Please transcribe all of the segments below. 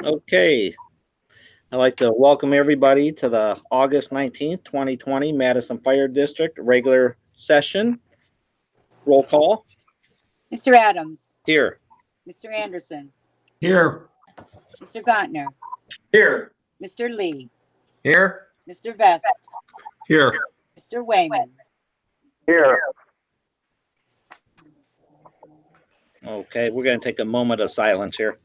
Okay. I'd like to welcome everybody to the August 19th, 2020 Madison Fire District regular session. Roll call. Mr. Adams. Here. Mr. Anderson. Here. Mr. Gottner. Here. Mr. Lee. Here. Mr. Vest. Here. Mr. Wayman. Here. Okay, we're going to take a moment of silence here.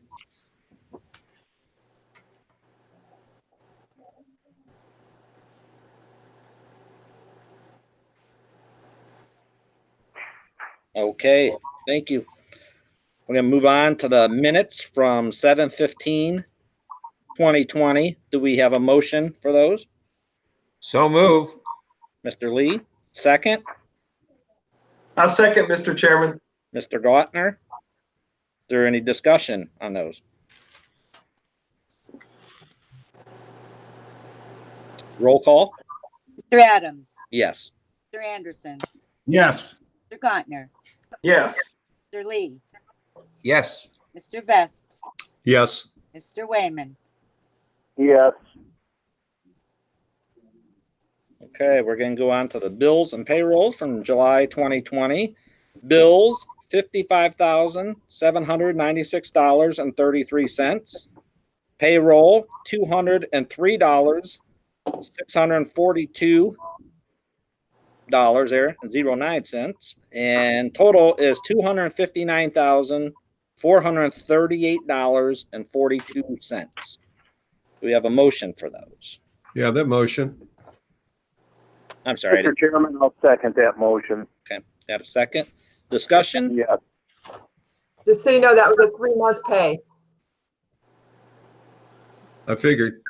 Okay, thank you. We're going to move on to the minutes from 7/15/2020. Do we have a motion for those? So move. Mr. Lee, second. I'll second, Mr. Chairman. Mr. Gottner, is there any discussion on those? Roll call. Mr. Adams. Yes. Mr. Anderson. Yes. Mr. Gottner. Yes. Mr. Lee. Yes. Mr. Vest. Yes. Mr. Wayman. Yes. Okay, we're going to go on to the bills and payrolls from July 2020. Bills, $55,796.33. Payroll, $203,642 there and 09 cents. And total is $259,438.42. Do we have a motion for those? Yeah, that motion. I'm sorry. Mr. Chairman, I'll second that motion. Okay, got a second? Discussion? Yes. Just so you know, that was a 3-month pay. I figured.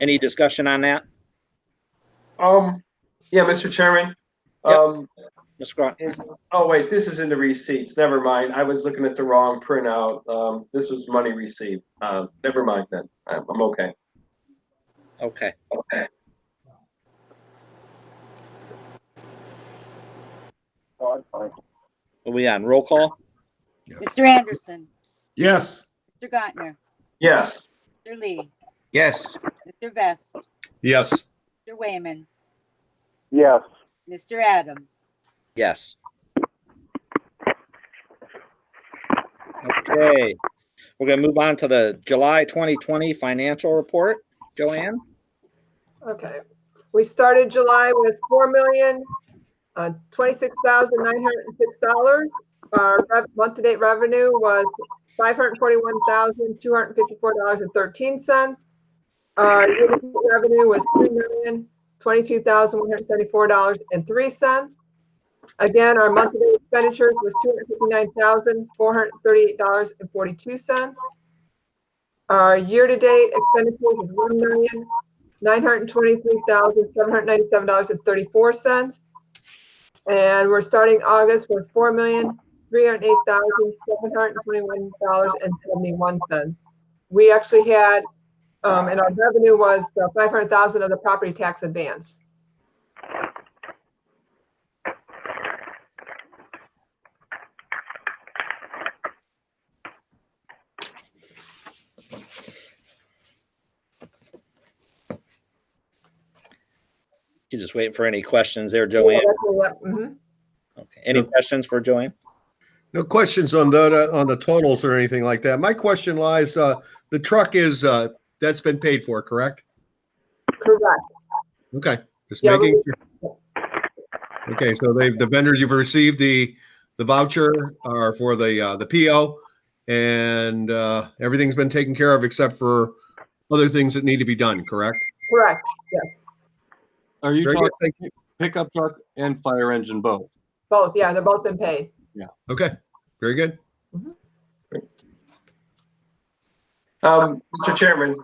Any discussion on that? Yeah, Mr. Chairman. Yep. Ms. Scott? Oh, wait, this is in the receipts. Never mind. I was looking at the wrong printout. This was money received. Never mind then. I'm okay. Okay. Okay. Oh, I'm fine. Are we on roll call? Mr. Anderson. Yes. Mr. Gottner. Yes. Mr. Lee. Yes. Mr. Vest. Yes. Mr. Wayman. Yes. Mr. Adams. Yes. Okay. We're going to move on to the July 2020 financial report. Joanne? Okay. We started July with $4,026,906. Our month-to-date revenue was $541,254.13. Our year-to-date revenue was $3,022,174.03. Again, our month-to-date expenditures was $259,438.42. Our year-to-date expenditures was $1,923,797.34. And we're starting August with $4,308,721.71. We actually had, and our revenue was the $500,000 of the property tax advance. You just waiting for any questions there, Joanne? Mhm. Okay. Any questions for Joanne? No questions on the totals or anything like that. My question lies, the truck is, that's been paid for, correct? Correct. Okay, just Yeah, making. Okay, so the vendors, you've received the voucher or for the PO, and everything's been taken care of except for other things that need to be done, correct? Correct, yes. Are you Very good, talking pickup truck and fire engine both? Both, yeah, they're both been paid. Okay, very good. Mr. Chairman,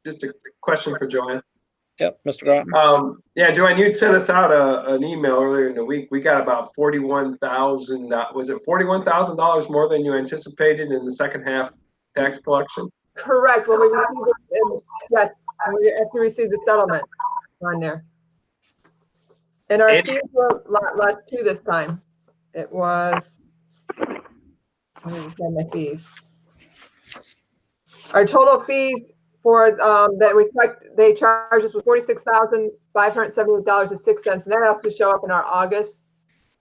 just a question for Joanne. Yep, Mr. Grant. Yeah, Joanne, you'd sent us out an email earlier in the week. We got about $41,000. Was it $41,000 more than you anticipated in the second half tax collection? Correct, when we received it, yes, we actually received the settlement on there. And our fees were a lot less too this time. It was, I need to send my fees. Our total fees for, that we collect, they charge us with $46,578.06, and that has to show up in our August,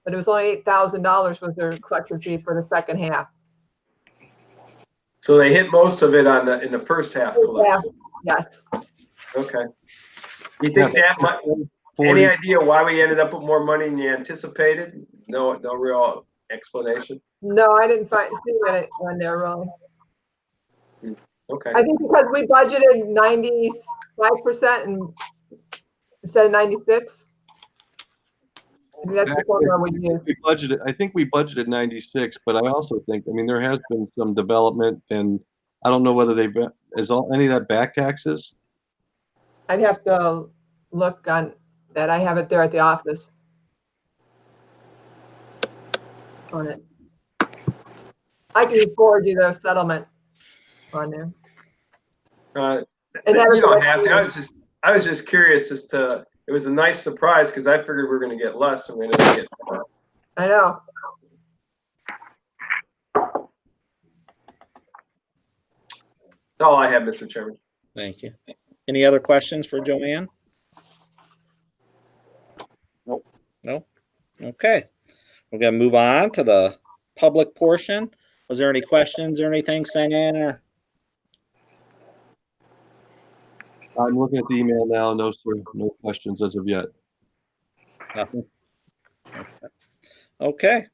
but it was only $8,000 was their collection fee for the second half. So they hit most of it in the first half collection. Yes. Okay. You think that might, any idea why we ended up with more money than you anticipated? No real explanation. No, I didn't see it on there really. Okay. I think because we budgeted 95% and instead of 96. That's the formula we use. I think we budgeted 96, but I also think, I mean, there has been some development, and I don't know whether any of that back taxes? I'd have to look on that. I have it there at the office on it. I can forward you the settlement on there. You don't have to. I was just curious as to. It was a nice surprise because I figured we were going to get less and we ended up getting more. I know. That's all I have, Mr. Chairman. Thank you. Any other questions for Joanne? Nope. No? Okay. We're going to move on to the public portion. Was there any questions or anything sent in? Or? I'm looking at the email now. No, sir. No questions as of yet. Nothing? Okay.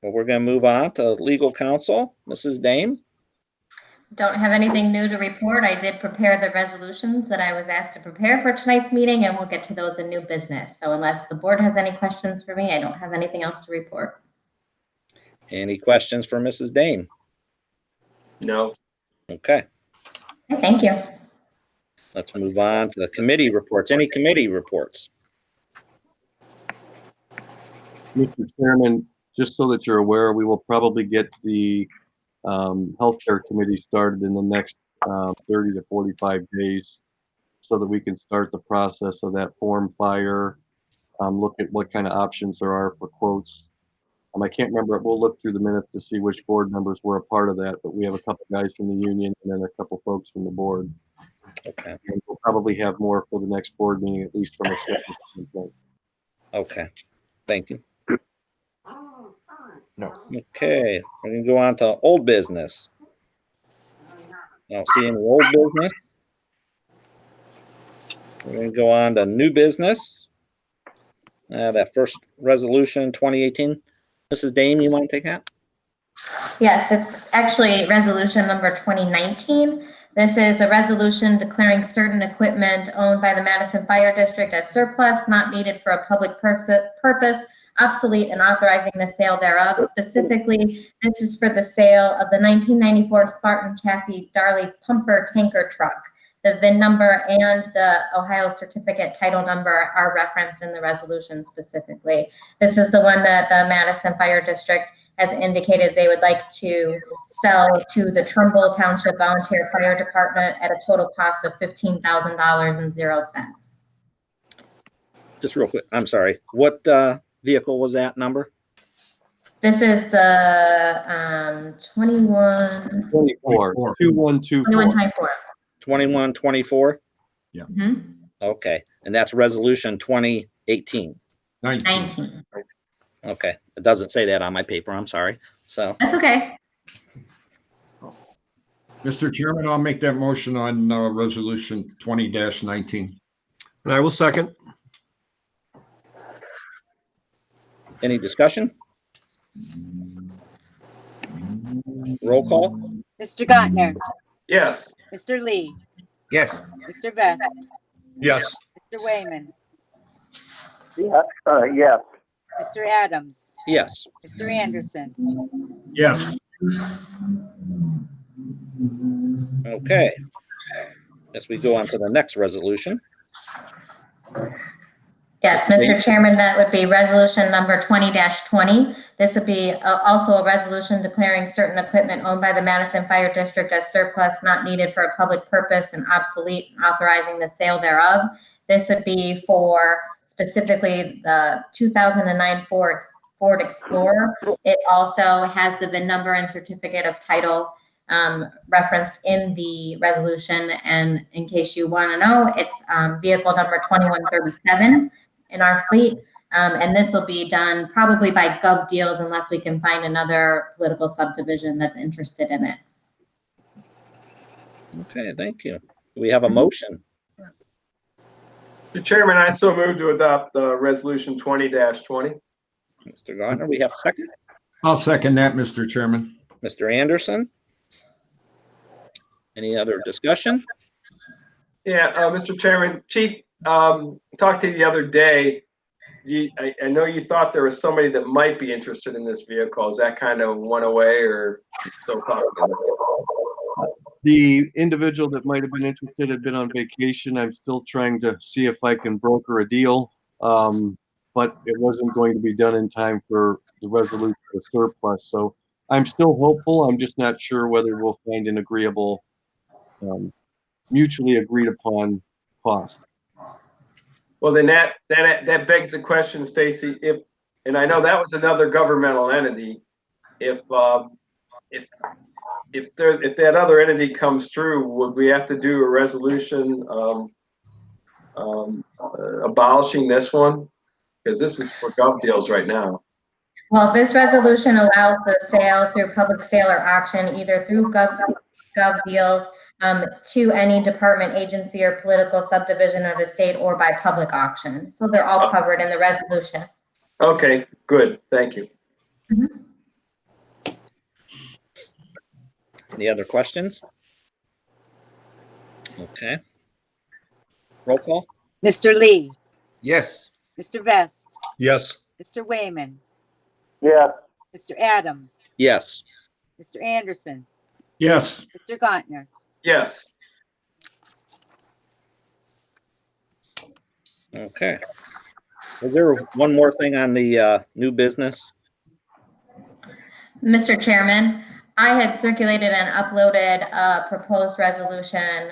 Well, we're going to move on to legal counsel. Mrs. Dame. Don't have anything new to report. I did prepare the resolutions that I was asked to prepare for tonight's meeting, and we'll get to those in new business. So unless the board has any questions for me, I don't have anything else to report. Any questions for Mrs. Dame? No. Okay. Thank you. Let's move on to the committee reports. Any committee reports? Mr. Chairman, just so that you're aware, we will probably get the healthcare committee started in the next 30 to 45 days so that we can start the process of that form fire, look at what kind of options there are for quotes. I can't remember, we'll look through the minutes to see which board members were a part of that, but we have a couple guys from the union and then a couple folks from the board. Okay. And we'll probably have more for the next board meeting, at least from a schedule standpoint. Okay. Thank you. No. Okay. We're going to go on to old business. I don't see any old business. We're going to go on to new business. That first resolution 2018. Mrs. Dame, you want to take that? Yes, it's actually resolution number 2019. This is a resolution declaring certain equipment owned by the Madison Fire District as surplus, not needed for a public purpose, obsolete, and authorizing the sale thereof. Specifically, this is for the sale of the 1994 Spartan chassis Darley pumper tanker truck. The VIN number and the Ohio certificate title number are referenced in the resolution specifically. This is the one that the Madison Fire District has indicated they would like to sell to the Trumbull Township Volunteer Fire Department at a total cost of $15,000.00. Just real quick. I'm sorry. What vehicle was that number? This is the 2124. 2124? Yeah. Mm-hmm. Okay. And that's resolution 2018. 19. Okay. It doesn't say that on my paper. I'm sorry. So That's okay. Mr. Chairman, I'll make that motion on resolution 20-19. And I will second. any discussion? Roll call? Mr. Gottner, Yes. Mr. Lee, Yes. Mr. Vest, Yes. Mr. Wayman, Yeah, yes. Mr. Adams, Yes. Mr. Anderson, Yes. Okay. As we go on to the next resolution. Yes, Mr. Chairman, that would be resolution number 20-20. This would be also a resolution declaring certain equipment owned by the Madison Fire District as surplus, not needed for a public purpose and obsolete, and authorizing the sale thereof. This would be for specifically the 2009 Ford Ford Explorer. It also has the VIN number and certificate of title referenced in the resolution. And in case you want to know, it's vehicle number 2137 in our fleet. And this will be done probably by Gov Deals unless we can find another political subdivision that's interested in it. Okay, thank you. Do we have a motion? Mr. Chairman, I so move to adopt resolution 20-20. Mr. Gardner, we have a second. I'll second that, Mr. Chairman. Mr. Anderson? Any other discussion? Yeah, Mr. Chairman, Chief, talked to you the other day. I know you thought there was somebody that might be interested in this vehicle. Is that kind of went away, or you still talking to them? The individual that might have been interested had been on vacation. I'm still trying to see if I can broker a deal, but it wasn't going to be done in time for the resolution of surplus. So I'm still hopeful. I'm just not sure whether we'll find an agreeable, mutually agreed upon cost. Well, then that begs the question, Stacy. And I know that was another governmental entity. If that other entity comes through, would we have to do a resolution abolishing this one? Because this is for Gov Deals right now. Well, this resolution allows the sale through public sale or auction, either through Gov Deals to any department, agency, or political subdivision of the state, or by public auction. So they're all covered in the resolution. Okay, good. Thank you. Any other questions? Okay. Roll call? Mr. Lee, Yes. Mr. Vest, Yes. Mr. Wayman, yes, Mr. Adams, Yes. Mr. Anderson, Yes. Mr. Gantner. Yes. Okay. Is there one more thing on the new business? Mr. Chairman, I had circulated and uploaded a proposed resolution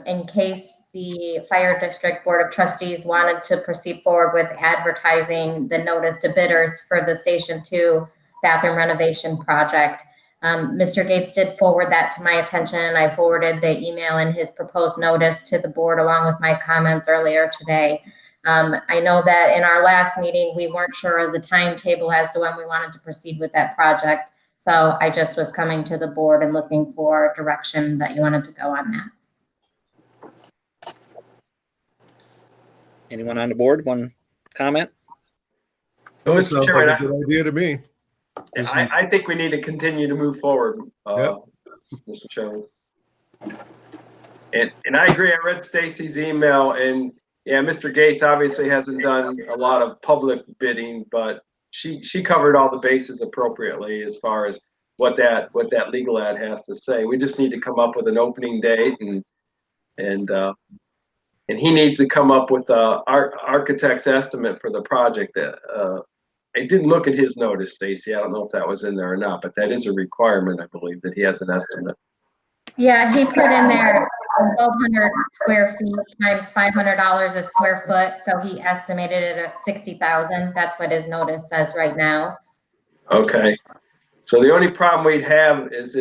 in case the Fire District Board of Trustees wanted to proceed forward with advertising the notice to bidders for the Station 2 bathroom renovation project. Mr. Gates did forward that to my attention. I forwarded the email and his proposed notice to the board along with my comments earlier today. I know that in our last meeting, we weren't sure of the timetable as to when we wanted to proceed with that project. So I just was coming to the board and looking for direction that you wanted to go on that. Anyone on the board want to comment? Oh, it Mr. sounds Chairman, like a good idea to me. I think we need to continue to move forward, Yep. Mr. Chairman. And I agree. I read Stacy's email, and yeah, Mr. Gates obviously hasn't done a lot of public bidding, but she covered all the bases appropriately as far as what that legal ad has to say. We just need to come up with an opening date, and he needs to come up with a architect's estimate for the project. I didn't look at his notice, Stacy. I don't know if that was in there or not, but that is a requirement, I believe, that he has an estimate. Yeah, he put in there 1,200 square feet times $500 a square foot. So he estimated it at 60,000. That's what his notice says right now. Okay. So the only problem we'd have is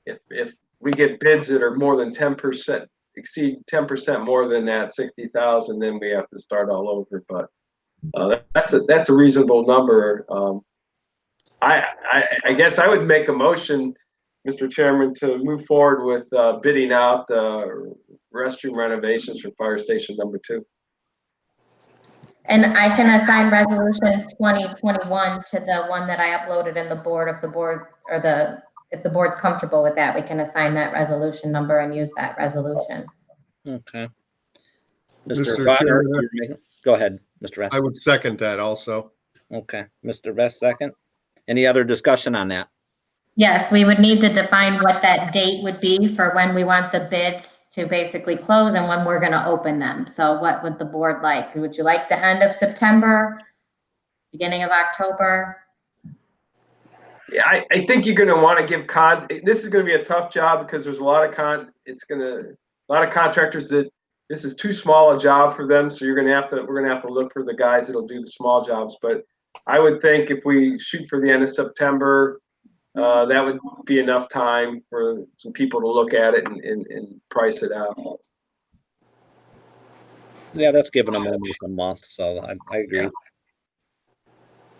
if we get bids that are more than 10%, exceed 10% more than that 60,000, then we have to start all over. But that's a reasonable number. I guess I would make a motion, Mr. Chairman, to move forward with bidding out the restroom renovations for Fire Station number 2. And I can assign resolution 2021 to the one that I uploaded in the board. If the board or if the board's comfortable with that, we can assign that resolution number and use that resolution. Okay. Mr. Gardner, Chairman, go ahead, Mr. Vest. I would second that also. Okay, Mr. Vest, second. Any other discussion on that? Yes, we would need to define what that date would be for when we want the bids to basically close and when we're going to open them. So what would the board like? Would you like the end of September, beginning of October? Yeah, I think you're going to want to give this is going to be a tough job because there's a lot of contractors that this is too small a job for them. So we're going to have to look for the guys that'll do the small jobs. But I would think if we shoot for the end of September, that would be enough time for some people to look at it and price it out. Yeah, that's giving them almost a month, so I agree.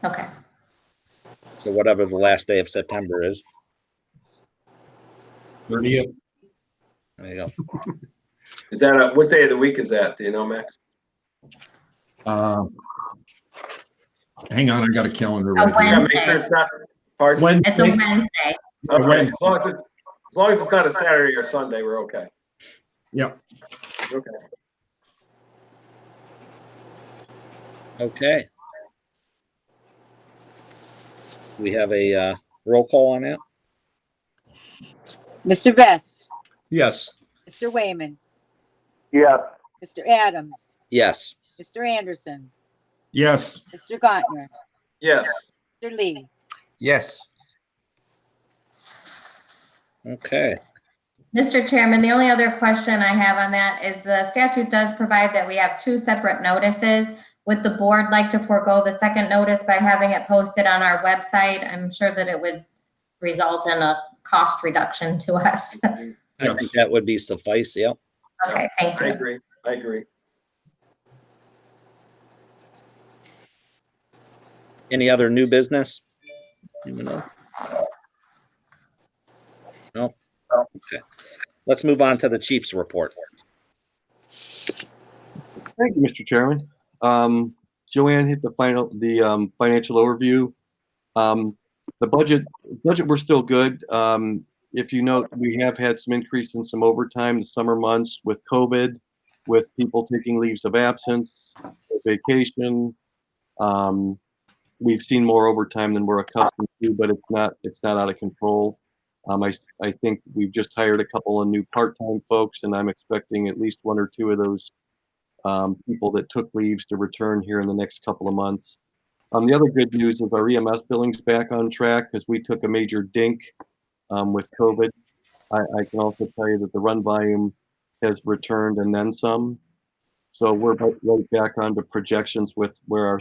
Okay. So whatever the last day of September is, 30th. there you go. Is that what day of the week is that? Do you know, Max? Hang on, I got a calendar A right here. Yeah, make sure it's not. Pardon? It's a Wednesday. Wednesday. Okay, Wednesday. as long as it's not a Saturday or Sunday, we're okay. Yep. Okay. Okay. We have a roll call on that. Mr. Best, Yes. Mr. Wayman, yes, Mr. Adams, Yes. Mr. Anderson, Yes. Mr. Gantner, Yes. Mr. Lee. Yes. Okay. Mr. Chairman, the only other question I have on that is the statute does provide that we have 2 separate notices. Would the board like to forego the second notice by having it posted on our website? I'm sure that it would result in a cost reduction to us. I think that would be suffice. Yep. Okay, thank I you. agree. I agree. Any other new business? No. No. Okay. Let's move on to the chief's report. Thank you, Mr. Chairman. Joanne hit the financial overview. The budget, we're still good. If you note, we have had some increase in some overtime the summer months with COVID, with people taking leaves of absence, vacation. We've seen more overtime than we're accustomed to, but it's not out of control. I think we've just hired a couple of new part-time folks, and I'm expecting at least 1 or 2 of those people that took leaves to return here in the next couple of months. The other good news is our EMS billing's back on track because we took a major dink with COVID. I can also tell you that the run volume has returned and then some. So we're right back onto projections with where our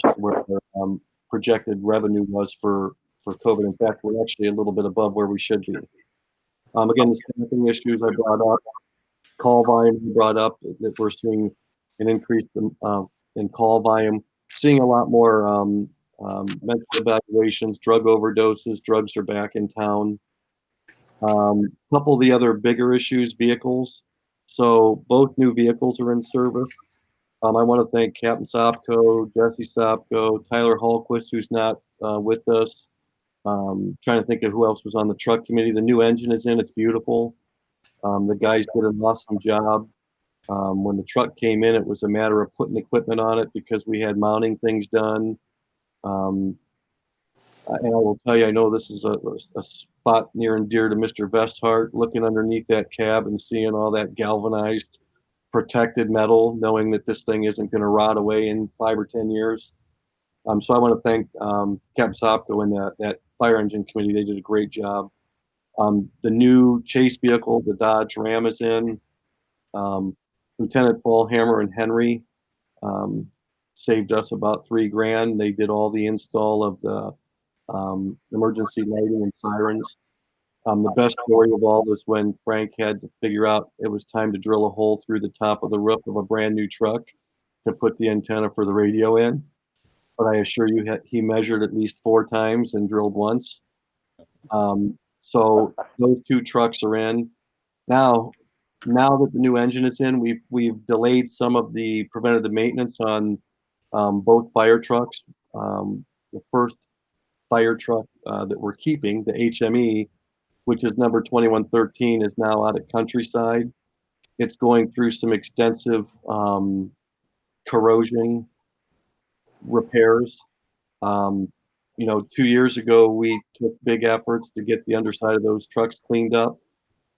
projected revenue was for COVID. In fact, we're actually a little bit above where we should be. Again, the staffing issues I brought up, call volume I brought up, that we're seeing an increase in call volume, seeing a lot more mental evaluations, drug overdoses, drugs are back in town. Couple of the other bigger issues, vehicles. So both new vehicles are in service. I want to thank Captain Sopko, Jesse Sopko, Tyler Hallquist, who's not with us. Trying to think of who else was on the truck committee. The new engine is in, it's beautiful. The guys did an awesome job. When the truck came in, it was a matter of putting equipment on it because we had mounting things done. And I will tell you, I know this is a spot near and dear to Mr. Vesthart, looking underneath that cab and seeing all that galvanized, protected metal, knowing that this thing isn't going to rot away in 5 or 10 years. So I want to thank Captain Sopko and that fire engine committee. They did a great job. The new chase vehicle, the Dodge Ram, is in. Lieutenant Paul Hammer and Henry saved us about $3,000. They did all the install of the emergency lighting and sirens. The best story of all was when Frank had to figure out it was time to drill a hole through the top of the roof of a brand new truck to put the antenna for the radio in. But I assure you, he measured at least 4 times and drilled once. So those 2 trucks are in. Now that the new engine is in, we've delayed some of the preventative maintenance on both fire trucks. The first fire truck that we're keeping, the HME, which is number 2113, is now out at Countryside. It's going through some extensive corrosion repairs. 2 years ago, we took big efforts to get the underside of those trucks cleaned up.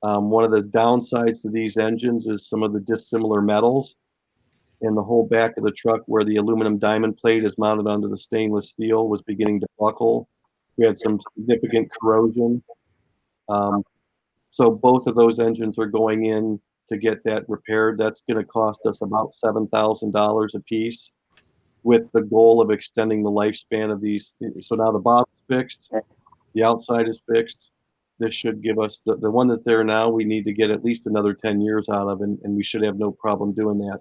One of the downsides to these engines is some of the dissimilar metals in the whole back of the truck where the aluminum diamond plate is mounted onto the stainless steel was beginning to buckle. We had some significant corrosion. So both of those engines are going in to get that repaired. That's going to cost us about $7,000 a piece. with the goal of extending the lifespan of these. So now the bottom's fixed, the outside is fixed. This should give us the one that's there now. We need to get at least another 10 years out of, and we should have no problem doing that.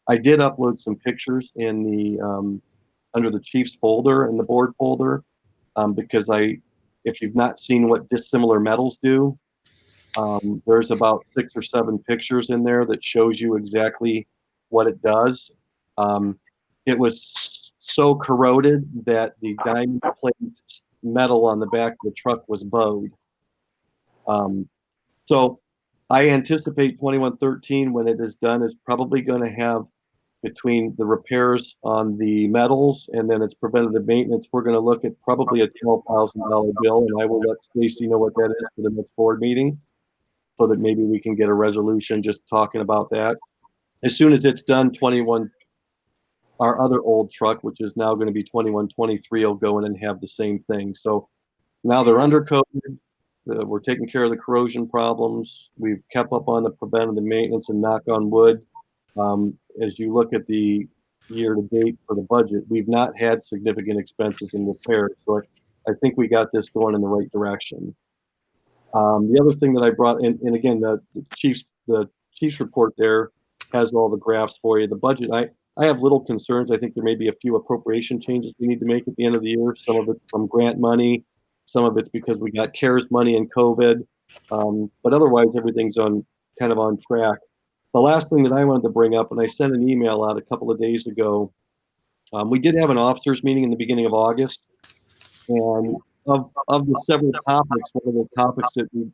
I did upload some pictures in the under the Chiefs folder and the board folder because if you've not seen what dissimilar metals do, there's about 6 or 7 pictures in there that shows you exactly what it does. It was so corroded that the diamond plate metal on the back of the truck was bowed. So I anticipate 2113, when it is done, is probably going to have, between the repairs on the metals and then its preventative maintenance, we're going to look at probably a $12,000 bill, and I will let Stacy know what that is for the next board meeting, so that maybe we can get a resolution just talking about that. As soon as it's done, our other old truck, which is now going to be 2123, will go in and have the same thing. So now they're undercoated. We're taking care of the corrosion problems. We've kept up on the preventative maintenance, and knock on wood, as you look at the year to date for the budget, we've not had significant expenses in repairs. So I think we got this going in the right direction. The other thing that I brought in, and again, the Chiefs report there has all the graphs for you. The budget, I have little concerns. I think there may be a few appropriation changes we need to make at the end of the year. Some of it from grant money, some of it's because we got CARES money and COVID. But otherwise, everything's kind of on track. The last thing that I wanted to bring up, and I sent an email out a couple of days ago, we did have an officers meeting in the beginning of August, and of the several topics, one of the topics that we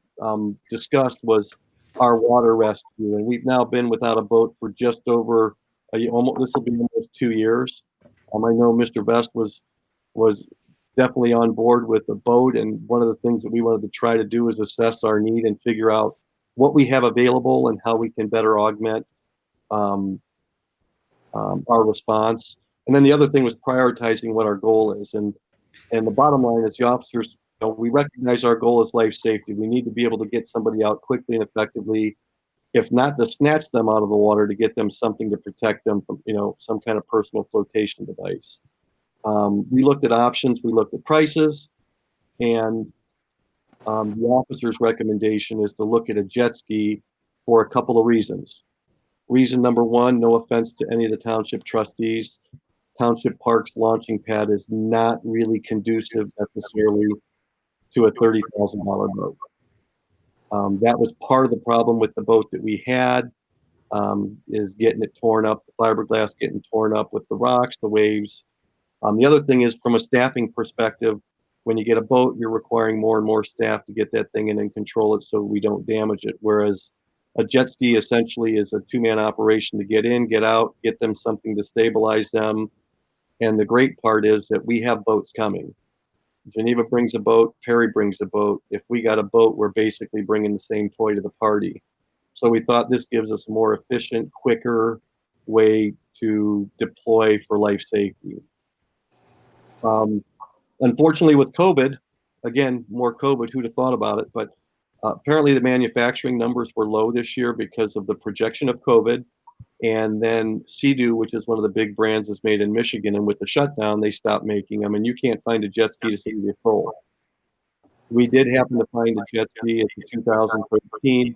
discussed was our water rescue, and we've now been without a boat for just over this will be almost 2 years. I know Mr. Best was definitely on board with the boat, and one of the things that we wanted to try to do is assess our need and figure out what we have available and how we can better augment our response. And then the other thing was prioritizing what our goal is. And the bottom line is, the officers, we recognize our goal is life safety. We need to be able to get somebody out quickly and effectively, if not to snatch them out of the water, to get them something to protect them from, some kind of personal flotation device. We looked at options, we looked at prices, and the officer's recommendation is to look at a jet ski for a couple of reasons. Reason number one, no offense to any of the township trustees, Township Parks launching pad is not really conducive necessarily to a $30,000 boat. That was part of the problem with the boat that we had, is getting it torn up, the fiberglass getting torn up with the rocks, the waves. The other thing is, from a staffing perspective, when you get a boat, you're requiring more and more staff to get that thing in and control it so we don't damage it. Whereas a jet ski essentially is a 2-man operation to get in, get out, get them something to stabilize them. And the great part is that we have boats coming. Geneva brings a boat, Perry brings a boat. If we got a boat, we're basically bringing the same toy to the party. So we thought this gives us a more efficient, quicker way to deploy for life safety. Unfortunately, with COVID, again, more COVID, who'd have thought about it? But apparently the manufacturing numbers were low this year because of the projection of COVID. And then Sea-Doo, which is one of the big brands, is made in Michigan. And with the shutdown, they stopped making them. And you can't find a jet ski to save your soul. We did happen to find a jet ski in 2013.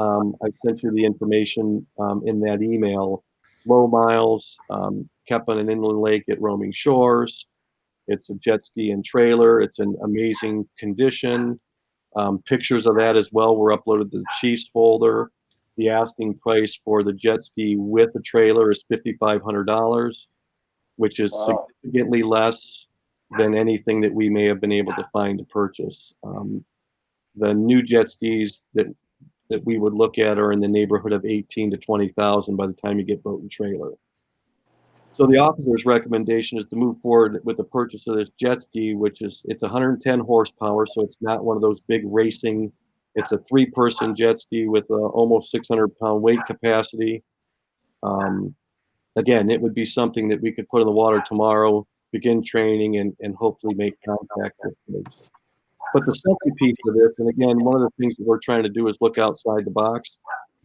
I sent you the information in that email. Low miles, kept on an inland lake at roaming shores. It's a jet ski and trailer. It's in amazing condition. Pictures of that as well were uploaded to the Chiefs folder. The asking price for the jet ski with the trailer is $5,500, which is significantly less than anything that we may have been able to find to purchase. The new jet skis that we would look at are in the neighborhood of 18 to 20,000 by the time you get boat and trailer. So the officer's recommendation is to move forward with the purchase of this jet ski, it's 110 horsepower, so it's not one of those big racing. It's a 3-person jet ski with almost 600-pound weight capacity. Again, it would be something that we could put in the water tomorrow, begin training, and hopefully make contact with kids. But the second piece of this, and again, one of the things that we're trying to do is look outside the box.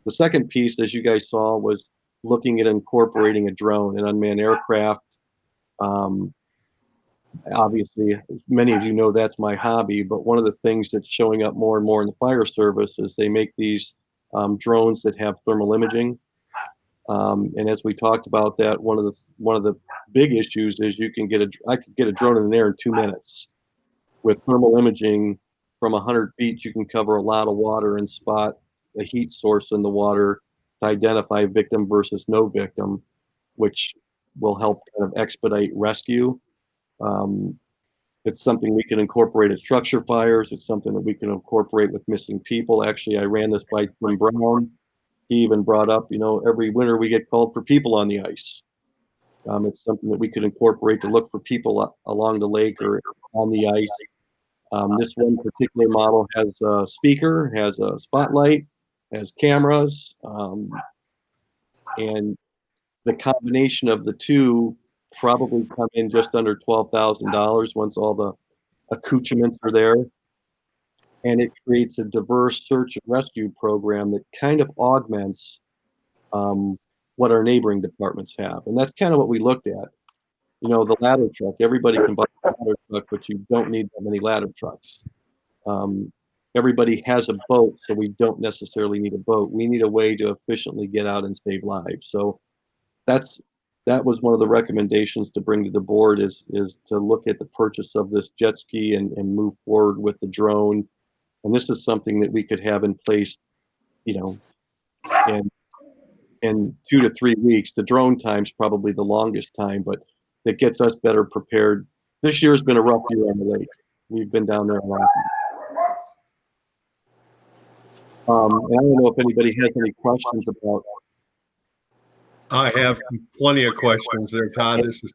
The second piece, as you guys saw, was looking at incorporating a drone, an unmanned aircraft, Obviously, many of you know that's my hobby, but one of the things that's showing up more and more in the fire service is they make these drones that have thermal imaging. And as we talked about that, one of the big issues is I could get a drone in the air in 2 minutes. With thermal imaging from 100 feet, you can cover a lot of water and spot a heat source in the water to identify victim versus no victim, which will help kind of expedite rescue. It's something we can incorporate at structure fires. It's something that we can incorporate with missing people. Actually, I ran this by Tim Brown. He even brought up, every winter we get called for people on the ice. It's something that we could incorporate to look for people along the lake or on the ice. This one particular model has a speaker, has a spotlight, has cameras, and the combination of the two probably come in just under $12,000 once all the accoutrements are there. And it creates a diverse search and rescue program that kind of augments what our neighboring departments have. And that's kind of what we looked at. The ladder truck, everybody can buy a ladder truck, but you don't need that many ladder trucks. Everybody has a boat, so we don't necessarily need a boat. We need a way to efficiently get out and save lives. So that was one of the recommendations to bring to the board is to look at the purchase of this jet ski and move forward with the drone. And this is something that we could have in place, in 2 to 3 weeks. The drone time's probably the longest time, but it gets us better prepared. This year's been a rough year on the lake. We've been down there a lot. And I don't know if anybody has any questions about. I have plenty of questions there, Todd. This is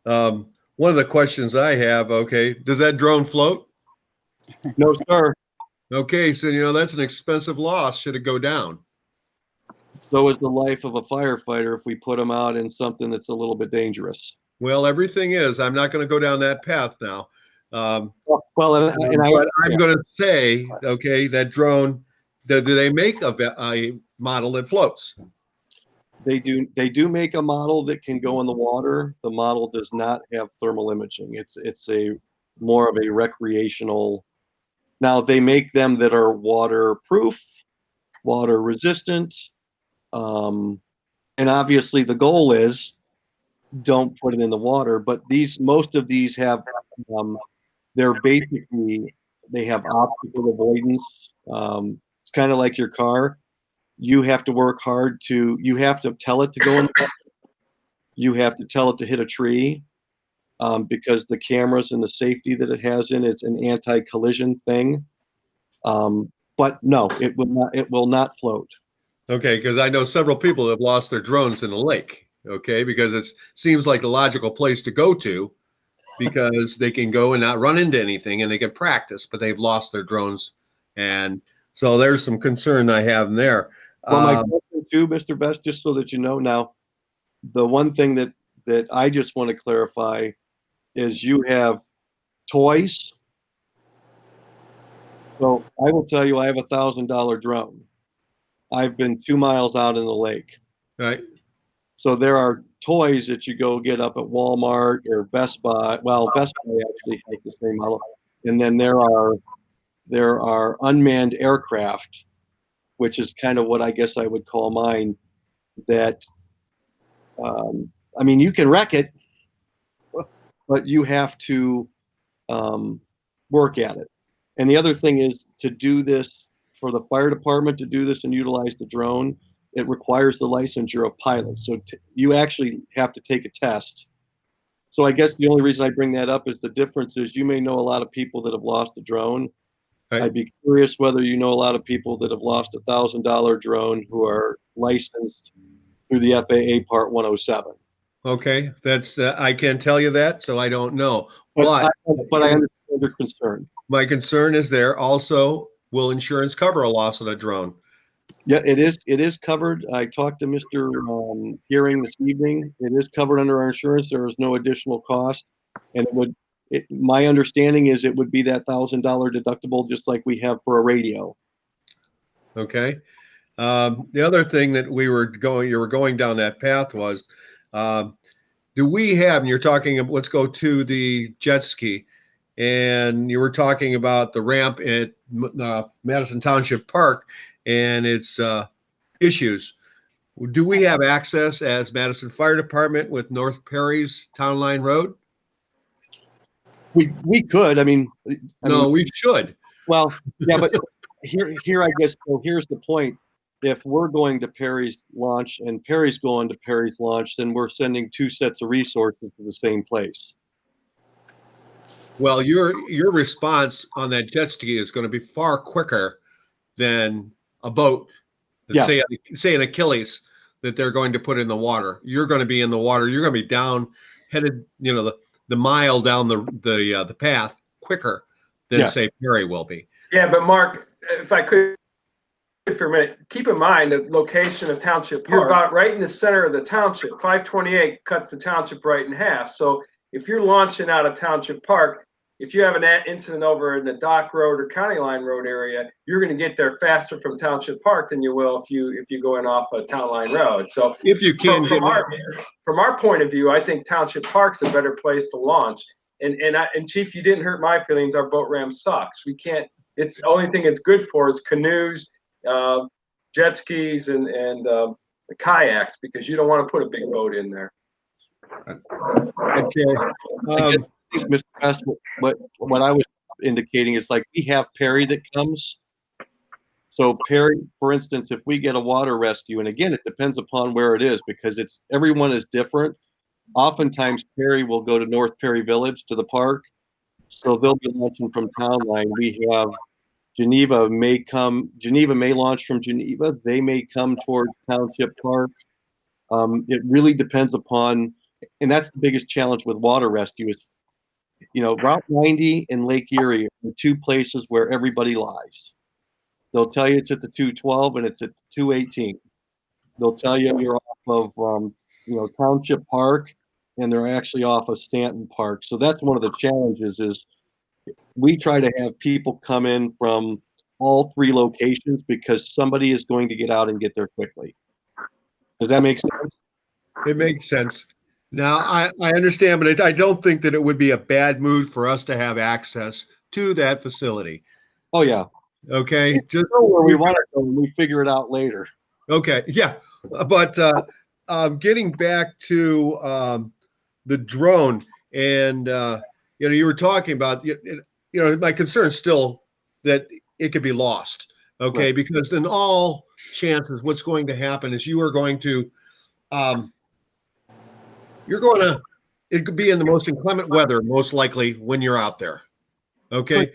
one of the questions I have. Okay, does that drone float? No, sir. Okay, so that's an expensive loss. Should it go down? So is the life of a firefighter if we put them out in something that's a little bit dangerous. Well, everything is. I'm not going to go down that path now. I'm going to say, okay, that drone. Do they make a model that floats? They do make a model that can go in the water. The model does not have thermal imaging. It's a more of a recreational. Now they make them that are waterproof, water resistant, and obviously the goal is don't put it in the water. But most of these have they have obstacle avoidance. It's kind of like your car. You have to work hard you have to tell it to go in the water. You have to tell it to hit a tree because the cameras and the safety that it has it's an anti-collision thing. But no, it will not float. Okay, because I know several people have lost their drones in the lake. Okay, because it seems like the logical place to go to because they can go and not run into anything and they can practice, but they've lost their drones. And so there's some concern I have in there. Well, my question too, Mr. Best, just so that you know now, the one thing that I just want to clarify is you have toys. So I will tell you, I have a $1,000 drone. I've been 2 miles out in the lake. Right. So there are toys that you go get up at Walmart or Best Buy. Well, Best Buy actually has the same model. And then there are unmanned aircraft, which is kind of what I guess I would call mine. That you can wreck it, but you have to work at it. And the other thing is to do this for the fire department to do this and utilize the drone. It requires the licensure of pilots. So you actually have to take a test. So I guess the only reason I bring that up is the difference is you may know a lot of people that have lost a drone. Right. I'd be curious whether you know a lot of people that have lost a $1,000 drone who are licensed through the FAA Part 107. Okay, that's I can't tell you that, so I don't know. But I understand your concern. My concern is there also, will insurance cover a loss of a drone? Yeah, it is covered. I talked to Mr. Hearing this evening. It is covered under our insurance. There is no additional cost, and my understanding is it would be that $1,000 deductible, just like we have for a radio. Okay. The other thing that you were going down that path was, do we have, and you're talking, let's go to the jet ski, and you were talking about the ramp at Madison Township Park and its issues. Do we have access as Madison Fire Department with North Perry's Town Line Road? We could, I mean, No, we should. well, yeah, but here, I guess, so here's the point. If we're going to Perry's launch and Perry's going to Perry's launch, then we're sending two sets of resources to the same place. Well, your response on that jet ski is going to be far quicker than a boat. Yes. Say an Achilles that they're going to put in the water. You're going to be in the water. You're going to be down, headed, the mile down the path quicker than Yeah. say Perry will be. Yeah, but Mark, if I could for a minute, keep in mind the location of Township Park. You're about right in the center of the township. 528 cuts the township right in half. So if you're launching out of Township Park, if you have an incident over in the Dock Road or County Line Road area, you're going to get there faster from Township Park than you will if you're going off a Town Line Road. So if you can from our point of view, I think Township Park's a better place to launch. And Chief, you didn't hurt my feelings. Our boat ramp sucks. We can't. It's the only thing it's good for is canoes, jet skis, and the kayaks, because you don't want to put a big boat in there. Okay. I think, Mr. West, what I was indicating is like we have Perry that comes. So Perry, for instance, if we get a water rescue, and again, it depends upon where it is because everyone is different. Oftentimes Perry will go to North Perry Village to the park. So they'll be launching from Town Line. We have Geneva may launch from Geneva. They may come towards Township Park. It really depends upon, and that's the biggest challenge with water rescue is, Route 90 and Lake Erie are two places where everybody lies. They'll tell you it's at the 212 and it's at the 218. They'll tell you you're off of, Township Park, and they're actually off of Stanton Park. So that's one of the challenges is we try to have people come in from all three locations because somebody is going to get out and get there quickly. Does that make sense? It makes sense. Now, I understand, but I don't think that it would be a bad move for us to have access to that facility. Oh, yeah. Okay. Just know where we want to go and we figure it out later. Okay. Yeah. But getting back to the drone, and you were talking about, my concern is still that it could be lost. Okay, right. Because in all chances, what's going to happen is it could be in the most inclement weather, most likely when you're out there. Okay,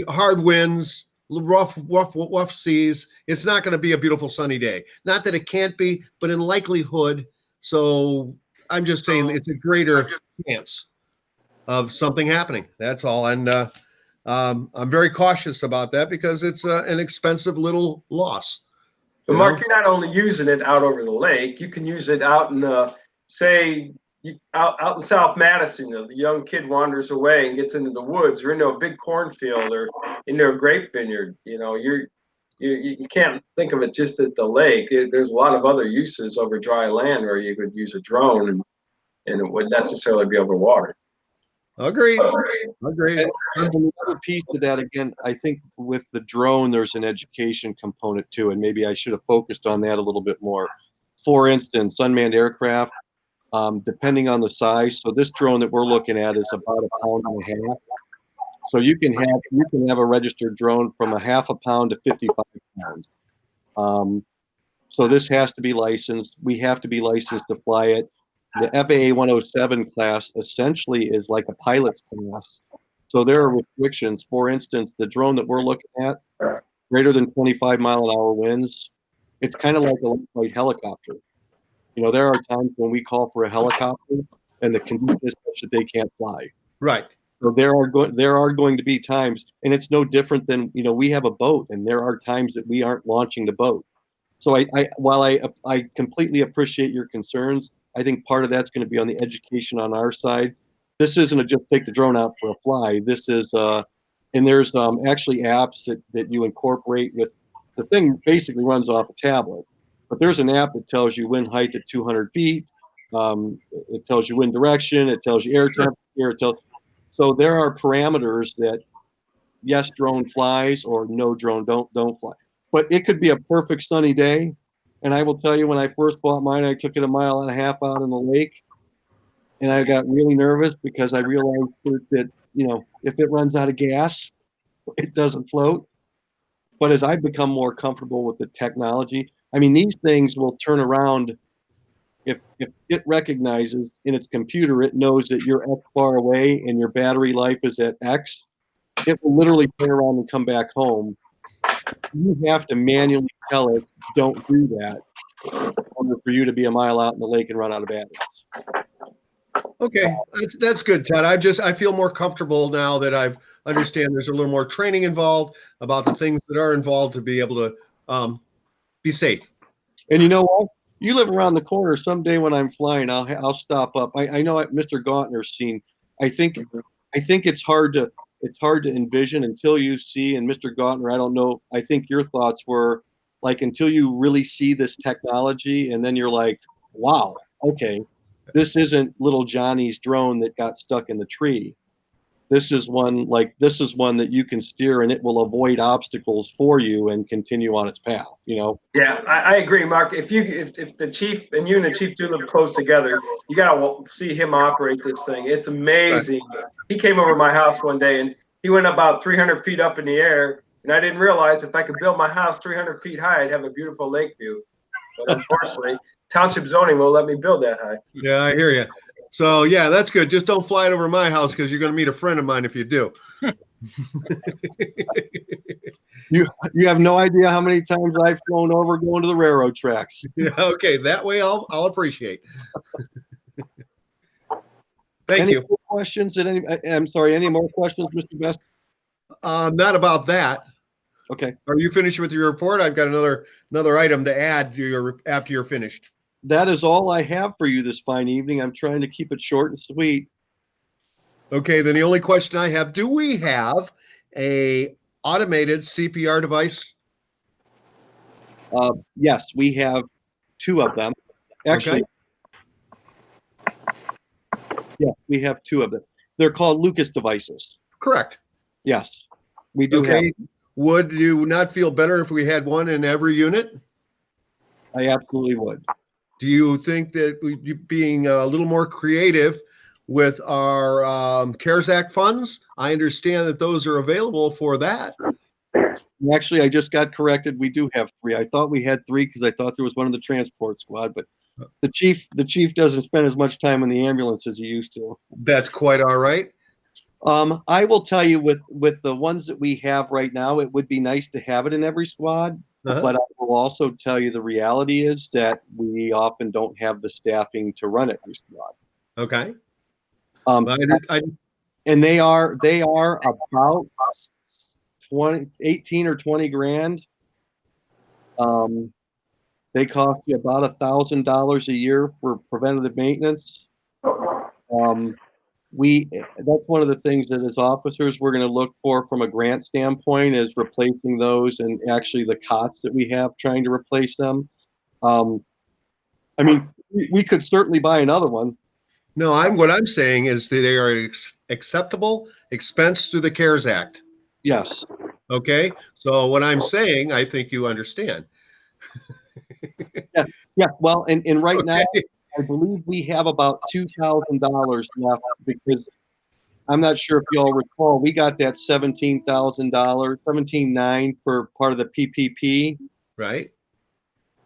hard winds, rough seas. It's not going to be a beautiful sunny day. Not that it can't be, but in likelihood. So I'm just saying it's a greater chance of something happening. That's all. And I'm very cautious about that because it's an expensive little loss. But Mark, you're not only using it out over the lake, you can use it out in out in South Madison. The young kid wanders away and gets into the woods or into a big cornfield or into a grape vineyard. You can't think of it just as the lake. There's a lot of other uses over dry land where you could use a drone and it wouldn't necessarily be over water. Agreed. And another piece to that, again, I think with the drone, there's an education component too, and maybe I should have focused on that a little bit more. For instance, unmanned aircraft, depending on the size. So this drone that we're looking at is about 1.5 pounds. So you can have a registered drone from 0.5 pound to 55 pounds. So this has to be licensed. We have to be licensed to fly it. The FAA 107 class essentially is like a pilot's class. So there are restrictions. For instance, the drone that we're looking at, greater than 25-mile-an-hour winds, it's kind of like a light helicopter. There are times when we call for a helicopter and the condition is such that they can't fly. Right. So there are going to be times, and it's no different than, we have a boat and there are times that we aren't launching the boat. So while I completely appreciate your concerns, I think part of that's going to be on the education on our side. This isn't a just take the drone out for a fly. This is, and there's actually apps that you incorporate with, the thing basically runs off a tablet. But there's an app that tells you wind height at 200 feet, It tells you wind direction. It tells you air temperature. So there are parameters that yes, drone flies, or no, drone don't fly. But it could be a perfect sunny day, and I will tell you, when I first bought mine, I took it 1.5 miles out in the lake, and I got really nervous because I realized that if it runs out of gas, it doesn't float. But as I've become more comfortable with the technology, I mean, these things will turn around. If it recognizes in its computer, it knows that you're X far away and your battery life is at X, it will literally turn around and come back home. You have to manually tell it, don't do that, in order for you to be 1 mile out in the lake and run out of batteries. Okay, that's good, Ted. I feel more comfortable now that I've understand there's a little more training involved about the things that are involved to be able to be safe. And you know what? You live around the corner. Someday when I'm flying, I'll stop up. I know Mr. Gautner's seen. I think it's hard to envision until you see. And Mr. Gautner, I don't know. I think your thoughts were like until you really see this technology, and then you're like, wow, okay, this isn't little Johnny's drone that got stuck in the tree. This is one that you can steer, and it will avoid obstacles for you and continue on its path. Yeah, I agree, Mark. If the chief and you and the chief do live close together, you gotta see him operate this thing. It's amazing. Right. He came over to my house one day, and he went about 300 feet up in the air, and I didn't realize if I could build my house 300 feet high, I'd have a beautiful lake view. But unfortunately, township zoning won't let me build that high. Yeah, I hear you. So yeah, that's good. Just don't fly it over my house because you're going to meet a friend of mine if you do. You have no idea how many times I've flown over going to the railroad tracks. Yeah, okay, that way I'll appreciate. Thank you. Any more questions? I'm sorry. Any more questions, Mr. Best? Not about that. Okay. Are you finished with your report? I've got another item to add to after you're finished. That is all I have for you this fine evening. I'm trying to keep it short and sweet. Okay, then the only question I have, do we have a automated CPR device? Yes, we have 2 of them. Actually, yeah, we have 2 of them. They're called Lucas devices. Correct. Yes, we do have. Would you not feel better if we had one in every unit? I absolutely would. Do you think that being a little more creative with our CARES Act funds? I understand that those are available for that. Actually, I just got corrected. We do have 3. I thought we had 3 because I thought there was one in the transport squad, but the chief doesn't spend as much time in the ambulance as he used to. That's quite all right. I will tell you with the ones that we have right now, it would be nice to have it in every squad. But I will also tell you the reality is that we often don't have the staffing to run every squad. Okay. And they are about 18 or 20 grand. They cost you about $1,000 a year for preventative maintenance. That's one of the things that as officers we're going to look for from a grant standpoint is replacing those, and actually the cots that we have, trying to replace them. I mean, we could certainly buy another one. No, what I'm saying is that they are acceptable expense through the CARES Act. Yes. Okay. So what I'm saying, I think you understand. Yeah. Well, and right now, I believe we have about $2,000 left because I'm not sure if you all recall, we got that $17,900 for part of the PPP. Right.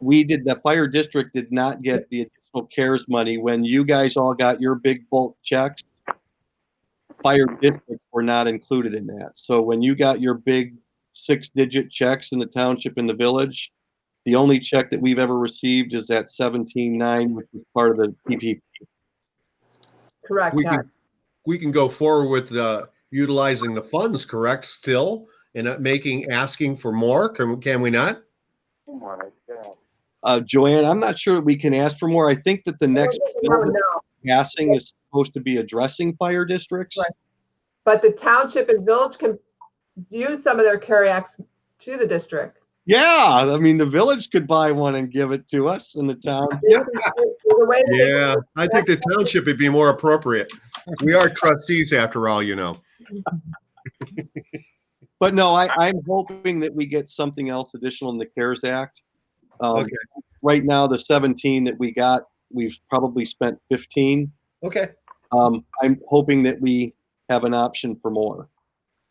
The fire district did not get the additional CARES money when you guys all got your big bulk checks. Fire districts were not included in that. So when you got your big 6-digit checks in the township and the village, the only check that we've ever received is that 17.9, which was part of the PPP. Correct. We can go forward with utilizing the funds, correct, still, and asking for more. Can we not? Joanne, I'm not sure we can ask for more. I think that the next bill passing is supposed to be addressing fire districts. Right. But the township and village can use some of their carry acts to the district. Yeah, I mean, the village could buy one and give it to us in the town. The way that they- Yeah, I think the township would be more appropriate. We are trustees after all, you know. But no, I'm hoping that we get something else additional in the CARES Act. Okay. Right now, the 17 that we got, we've probably spent 15. Okay. I'm hoping that we have an option for more.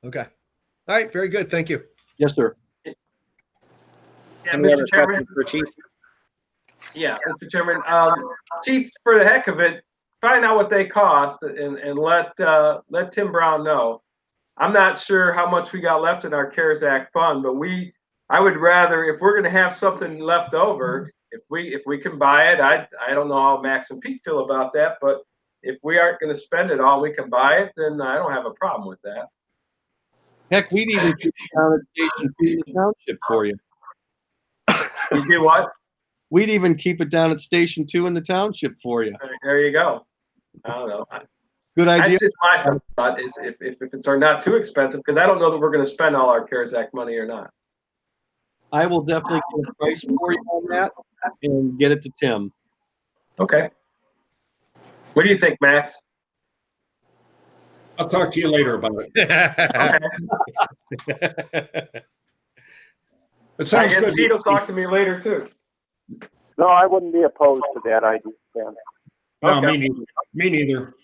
Okay. All right. Very good. Thank you. Yes, sir. Yeah, Any other Mr. Chairman. questions for Chief? Yeah, Mr. Chairman. Chief, for the heck of it, find out what they cost and let Tim Brown know. I'm not sure how much we got left in our CARES Act fund, but I would rather, if we're going to have something left over, if we can buy it, I don't know how Max and Pete feel about that, but if we aren't going to spend it all, we can buy it, then I don't have a problem with that. Heck, we'd even keep it down at Station 2 in the township for you. You do what? We'd even keep it down at Station 2 in the township for you. There you go. I don't know. Good idea. That's just my thought is if it's not too expensive, because I don't know that we're going to spend all our CARES Act money or not. I will definitely get a price for you on that and get it to Tim. Okay. What do you think, Max? I'll talk to you later about it. Okay. It I sounds guess good. Pete will talk to me later too. No, I wouldn't be opposed to that idea, Ken. No, Okay. me neither. Me neither.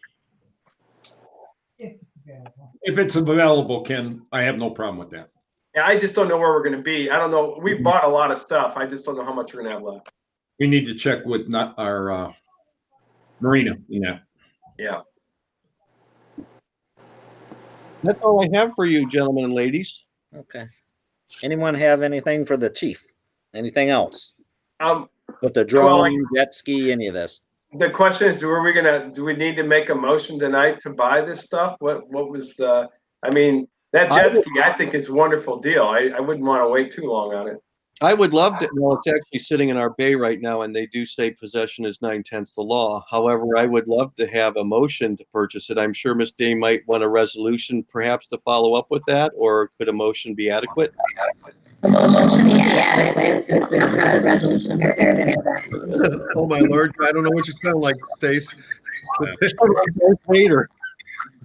If it's available, Ken, I have no problem with that. Yeah, I just don't know where we're going to be. I don't know. We've bought a lot of stuff. I just don't know how much we're going to have left. We need to check with not our marina in that. Yeah. That's all I have for you, gentlemen and ladies. Okay. Anyone have anything for the chief? Anything else? With the Well, drone, jet ski, any of this? The question is, do we need to make a motion tonight to buy this stuff? What was the, I mean, that jet ski, I think is a wonderful deal. I wouldn't want to wait too long on it. I would love to. Well, it's actually sitting in our bay right now, and they do say possession is 9/10 the law. However, I would love to have a motion to purchase it. I'm sure Ms. Day might want a resolution perhaps to follow up with that, or could a motion be adequate? The motion should be adequate since we don't have a resolution prepared and that. Oh, my Lord. I don't know what you sound like, Stace. Later.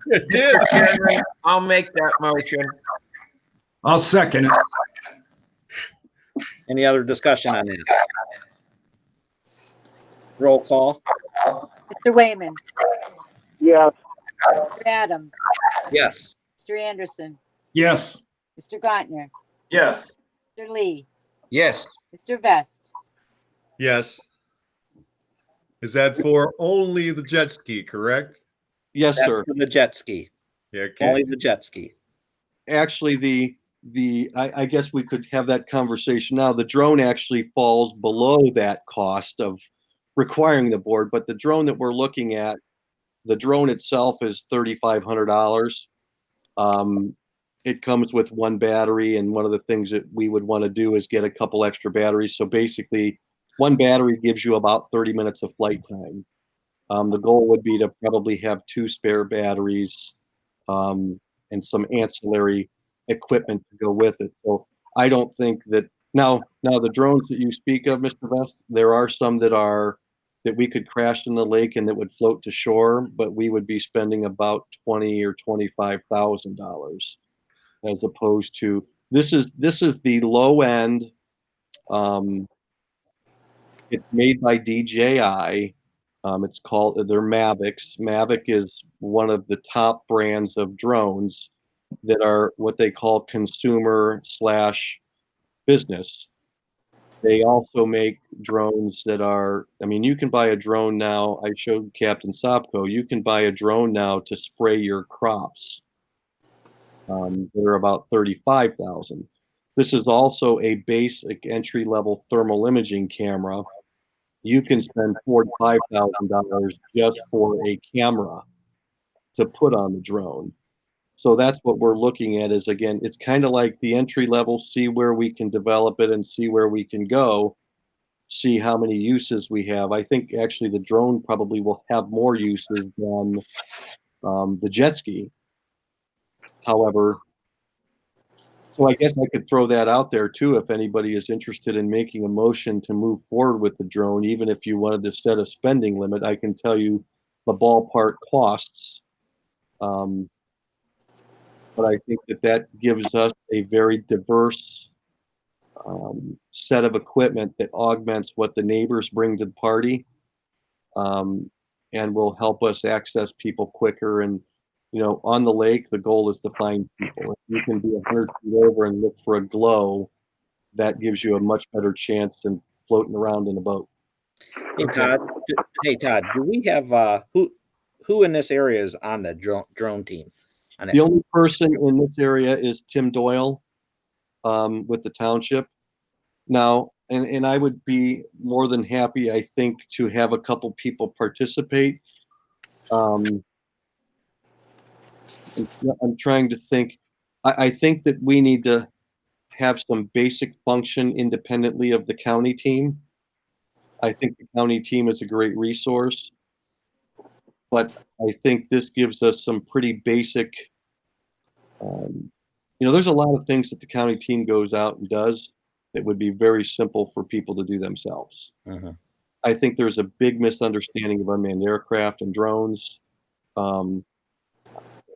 It did. Chairman, I'll make that motion. I'll second it. Any other discussion on that? Roll call. Mr. Wayman, Yes, Mr. Adams, Yes. Mr. Anderson, Yes. Mr. Gontner, Yes. Mr. Lee, Yes. Mr. Vest. Yes. Is that for only the jet ski, correct? Yes, That's sir. for the jet ski. Yeah. Okay. Only the jet ski. Actually, I guess we could have that conversation now. The drone actually falls below that cost of requiring the board, but the drone that we're looking at, the drone itself is $3,500. It comes with one battery, and one of the things that we would want to do is get a couple extra batteries. So basically, one battery gives you about 30 minutes of flight time. The goal would be to probably have 2 spare batteries and some ancillary equipment to go with it. So I don't think that now the drones that you speak of, Mr. Vest, there are some that we could crash in the lake and that would float to shore, but we would be spending about $20,000 or $25,000 as opposed to this is the low end. It's made by DJI. It's called, they're Mavics. Mavic is one of the top brands of drones that are what they call consumer/business. They also make drones that are, I mean, you can buy a drone now. I showed Captain Sopko, you can buy a drone now to spray your crops. They're about 35,000. This is also a basic entry-level thermal imaging camera. You can spend $4,000 to $5,000 just for a camera to put on the drone. So that's what we're looking at is, again, it's kind of like the entry level, see where we can develop it and see where we can go, see how many uses we have. I think actually the drone probably will have more uses than the jet ski. However, So I guess I could throw that out there too, if anybody is interested in making a motion to move forward with the drone, even if you wanted to set a spending limit, I can tell you the ballpark costs. But I think that that gives us a very diverse set of equipment that augments what the neighbors bring to the party, and will help us access people quicker. And, you know, on the lake, the goal is to find people. If you can be 100 feet over and look for a glow, that gives you a much better chance than floating around in a boat. Hey Todd, do we have who in this area is on the drone team? The only person in this area is Tim Doyle with the township. Now, and I would be more than happy, I think, to have a couple people participate. I'm trying to think. I think that we need to have some basic function independently of the county team. I think the county team is a great resource, but I think this gives us some pretty basic, you know, there's a lot of things that the county team goes out and does that would be very simple for people to do themselves. I think there's a big misunderstanding of unmanned aircraft and drones. And,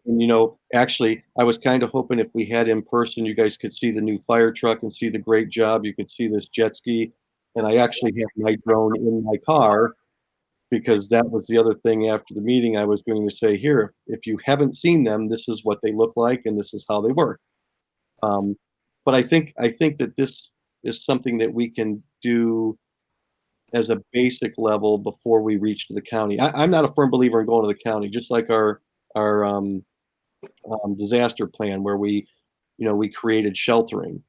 you know, actually, I was kind of hoping if we had in person, you guys could see the new fire truck and see the great job. You could see this jet ski. And I actually have my drone in my car, because that was the other thing after the meeting I was going to say, here, if you haven't seen them, this is what they look like and this is how they work. But I think that this is something that we can do as a basic level before we reach to the county. I'm not a firm believer in going to the county, just like our disaster plan where we, you know, we created sheltering.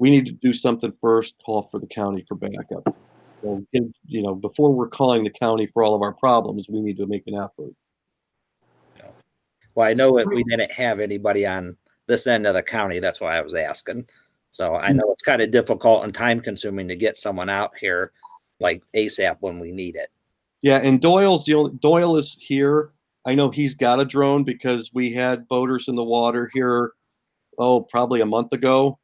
We need to do something first, call for the county for backup. So, you know, before we're calling the county for all of our problems, we need to make an effort. Well, I know that we didn't have anybody on this end of the county. That's why I was asking. So I know it's kind of difficult and time consuming to get someone out here like ASAP when we need it. Yeah, and Doyle is here. I know he's got a drone because we had boaters in the water here, probably a month ago.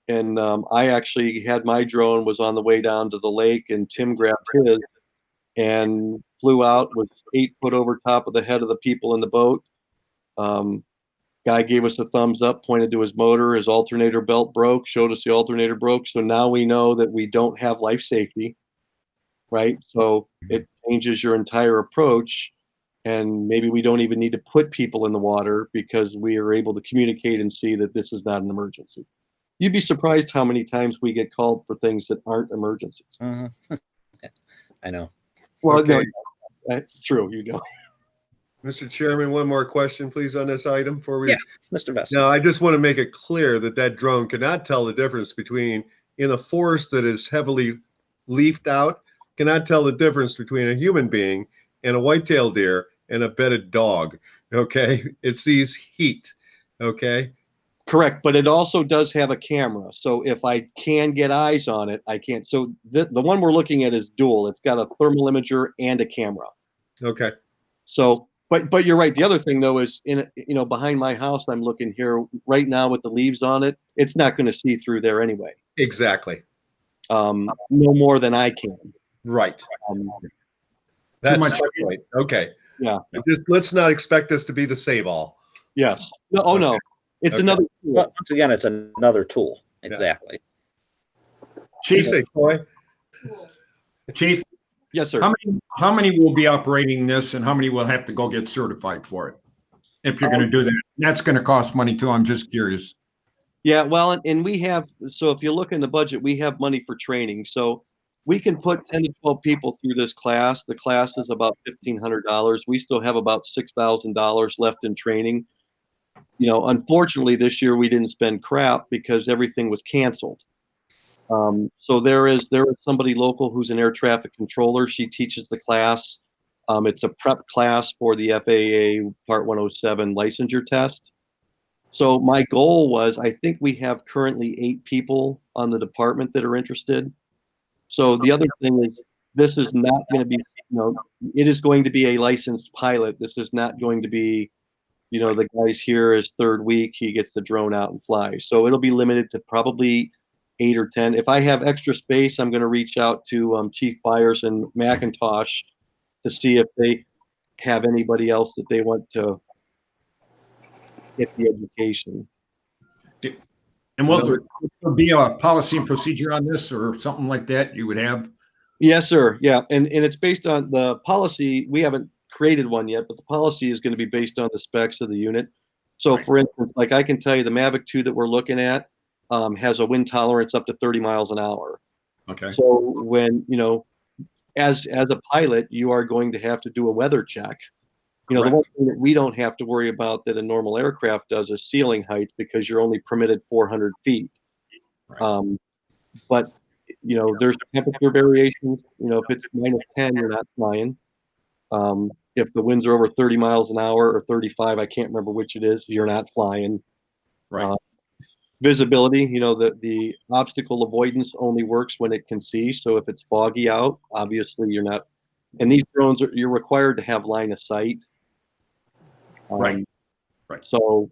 And I actually had my drone, was on the way down to the lake, and Tim grabbed his and flew out, was 8 foot over top of the head of the people in the boat. Guy gave us a thumbs up, pointed to his motor, his alternator belt broke, showed us the alternator broke. So now we know that we don't have life safety, right? So it changes your entire approach. And maybe we don't even need to put people in the water because we are able to communicate and see that this is not an emergency. You'd be surprised how many times we get called for things that aren't emergencies. I know. Well, Okay. no, that's true. You know. Mr. Chairman, one more question, please, on this item before we. Yeah, Mr. Vest. Now, I just want to make it clear that that drone cannot tell the difference between, in a forest that is heavily leafed out, cannot tell the difference between a human being and a white-tailed deer and a bedded dog. Okay, it sees heat. Okay. Correct, but it also does have a camera. So if I can get eyes on it, I can. So the one we're looking at is dual. It's got a thermal imager and a camera. Okay. So, but you're right. The other thing though is behind my house, I'm looking here right now with the leaves on it. It's not going to see through there anyway. Exactly. No more than I can. Right. Too much. Right. Okay. Yeah. Just let's not expect this to be the save all. Yes. No. Oh no. It's another tool. But once again, it's another tool. Exactly. Chief, Say, Troy? Chief, Yes, sir. how many will be operating this and how many will have to go get certified for it? If you're going to do that, that's going to cost money too. I'm just curious. Yeah, well, and we have, so if you look in the budget, we have money for training. So we can put 10 to 12 people through this class. The class is about $1,500. We still have about $6,000 left in training. You know, unfortunately, this year we didn't spend crap because everything was canceled. So there is somebody local who's an air traffic controller. She teaches the class. It's a prep class for the FAA Part 107 licensure test. So my goal was, I think we have currently 8 people on the department that are interested. So the other thing is, this is not going to be, it is going to be a licensed pilot. This is not going to be the guy's here his third week, he gets the drone out and fly. So it'll be limited to probably 8 or 10. If I have extra space, I'm going to reach out to Chief Byers and McIntosh to see if they have anybody else that they want to get the education. And will there be a policy and procedure on this or something like that you would have? Yes, sir. Yeah. And it's based on the policy. We haven't created one yet, but the policy is going to be based on the specs of the unit. So for instance, like I can tell you the Mavic 2 that we're looking at has a wind tolerance up to 30 miles an hour. Okay. So when, as a pilot, you are going to have to do a weather check. The one thing that we don't have to worry about that a normal aircraft does is ceiling height, because you're only permitted 400 feet. Right. But there's temperature variations. If it's -10, you're not flying. If the winds are over 30 miles an hour or 35, I can't remember which it is, you're not flying. Right. Visibility, the obstacle avoidance only works when it can see. So if it's foggy out, obviously you're not. And these drones, you're required to have line of sight. Right. So.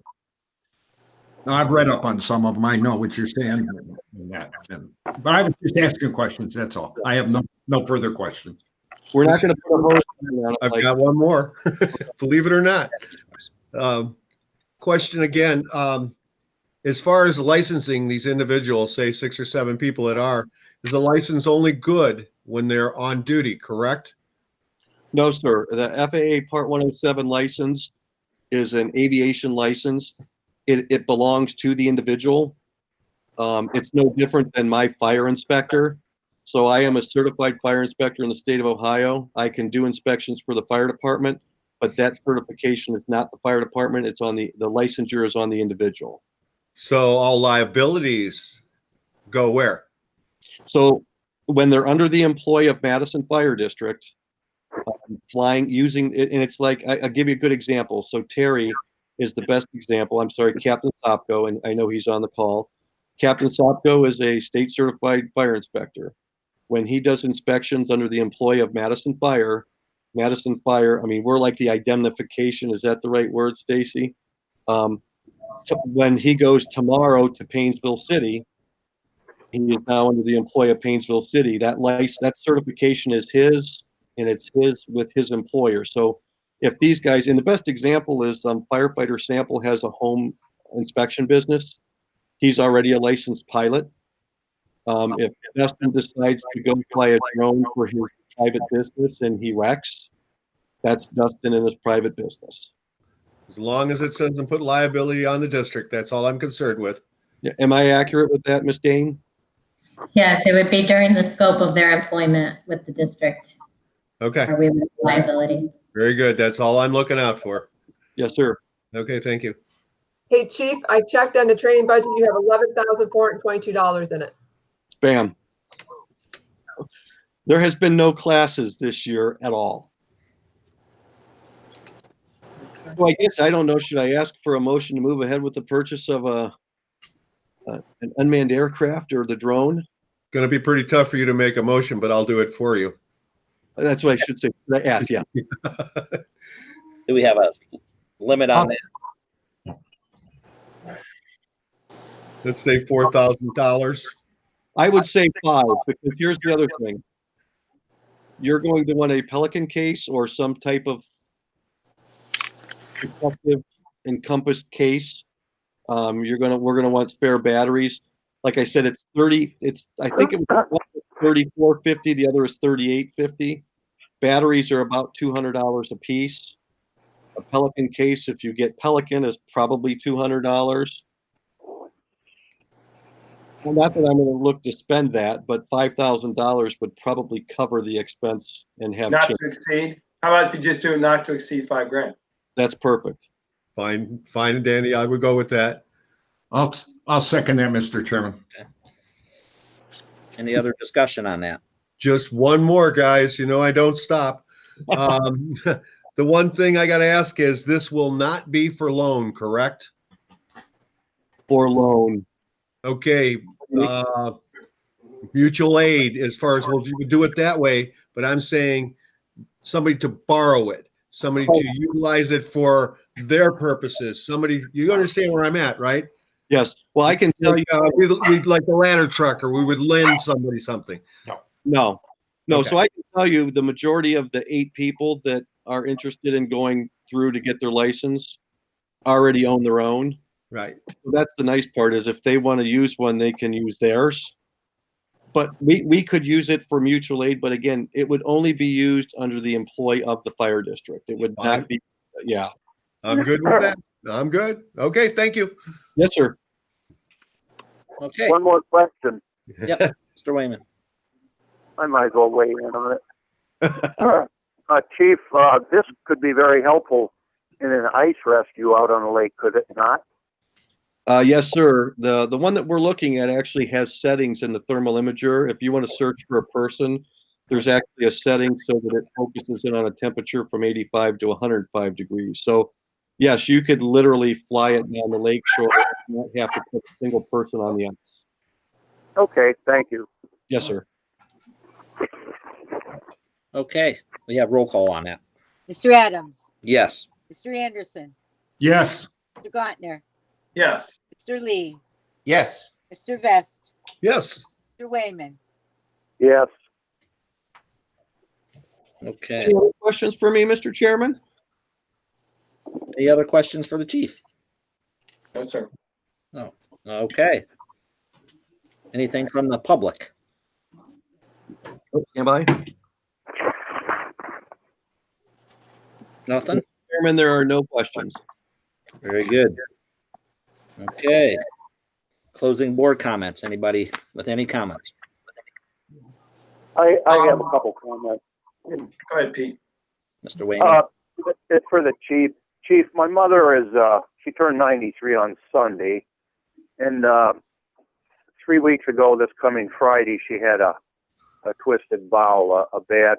No, I've read up on some of them. I know what you're saying. But I was just asking questions. That's all. I have no further questions. We're not going to put a hose on it. I've got one more, believe it or not. Question again. As far as licensing these individuals, say 6 or 7 people that are, is the license only good when they're on duty, correct? No, sir. The FAA Part 107 license is an aviation license. It belongs to the individual. It's no different than my fire inspector. So I am a certified fire inspector in the state of Ohio. I can do inspections for the fire department, but that certification is not the fire department. It's on the licensure is on the individual. So all liabilities go where? So when they're under the employ of Madison Fire District, flying using it, and it's like I'll give you a good example. So Terry is the best example. I'm sorry, Captain Sopko, and I know he's on the call. Captain Sopko is a state certified fire inspector. When he does inspections under the employ of Madison Fire, I mean, we're like the indemnification. Is that the right word, Stacy? So when he goes tomorrow to Painesville City, he is now under the employ of Painesville City. That certification is his, and it's his with his employer. So if these guys, and the best example is Firefighter Sample has a home inspection business. He's already a licensed pilot. If Dustin decides to go fly a drone for his private business and he wrecks, that's Dustin in his private business. As long as it doesn't put liability on the district, that's all I'm concerned with. Yeah, am I accurate with that, Ms. Dane? Yes, it would be during the scope of their employment with the district. Okay. Or we would have liability. Very good. That's all I'm looking out for. Yes, sir. Okay, thank you. Hey, Chief, I checked on the training budget. You have $11,422 in it. Bam. There has been no classes this year at all. So I guess, I don't know, should I ask for a motion to move ahead with the purchase of an unmanned aircraft or the drone? Going to be pretty tough for you to make a motion, but I'll do it for you. That's what I should say. Should I ask? Yeah. Do we have a limit on that? Let's say $4,000. I would say 5, because here's the other thing. You're going to want a Pelican case or some type of protective encompassed case. We're gonna want spare batteries. Like I said, it's 30. I think it was $34.50. The other is $38.50. Batteries are about $200 a piece. A Pelican case, if you get Pelican, is probably $200. Well, not that I'm going to look to spend that, but $5,000 would probably cover the expense and have. Not to exceed. How about if you just do it not to exceed $5,000? That's perfect. Fine, Danny. I would go with that. I'll second that, Mr. Chairman. Okay. Any other discussion on that? Just one more, guys. You know I don't stop. The one thing I got to ask is, this will not be for loan, correct? For loan. Okay. Mutual aid, as far as we'll do it that way, but I'm saying somebody to borrow it, somebody to utilize it for their purposes. Somebody, you understand where I'm at, right? Yes. Well, I can tell you. We'd like the ladder truck, or we would lend somebody something. No. Okay. So I can tell you the majority of the 8 people that are interested in going through to get their license already own their own. Right. So that's the nice part, is if they want to use one, they can use theirs. But we could use it for mutual aid, but again, it would only be used under the employee of the fire district. It would Fine. not be, yeah. I'm good with that. I'm good. Okay, thank you. Yes, sir. Okay. One more question. Yep. Mr. Wayman. I might as well weigh in on it. Chief, this could be very helpful in an ice rescue out on the lake, could it not? Yes, sir. The one that we're looking at actually has settings in the thermal imager. If you want to search for a person, there's actually a setting so that it focuses in on a temperature from 85 to 105 degrees. So yes, you could literally fly it down the lake shore and not have to put a single person on the ice. Okay, thank you. Yes, sir. Okay, we have roll call on that. Mr. Adams, Yes. Mr. Anderson, Yes. Mr. Gontner, Yes. Mr. Lee, Yes. Mr. Vest, Yes. Mr. Wayman. Yes. Okay. Any other questions for me, Mr. Chairman? Any other questions for the chief? No, sir. No. Okay. Anything from the public? Oh, stand by. Nothing? Chairman, there are no questions. Very good. Okay. Closing board comments. Anybody with any comments? I have a couple comments. Go ahead, Pete. Mr. Wayman? It's for the chief. Chief, my mother is, she turned 93 on Sunday. And 3 weeks ago, this coming Friday, she had a twisted bowel, a bad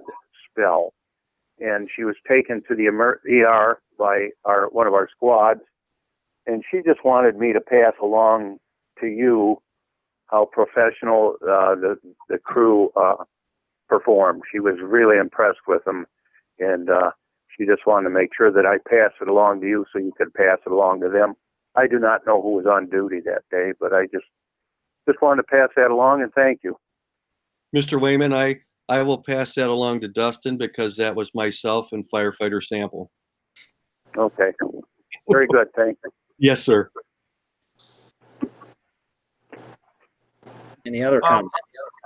spell. And she was taken to the ER by one of our squads. And she just wanted me to pass along to you how professional the crew performed. She was really impressed with them. And she just wanted to make sure that I pass it along to you so you could pass it along to them. I do not know who was on duty that day, but I just wanted to pass that along and thank you. Mr. Wayman, I will pass that along to Dustin because that was myself and firefighter sample. Okay. Very good. Thank you. Yes, sir. Any other comments?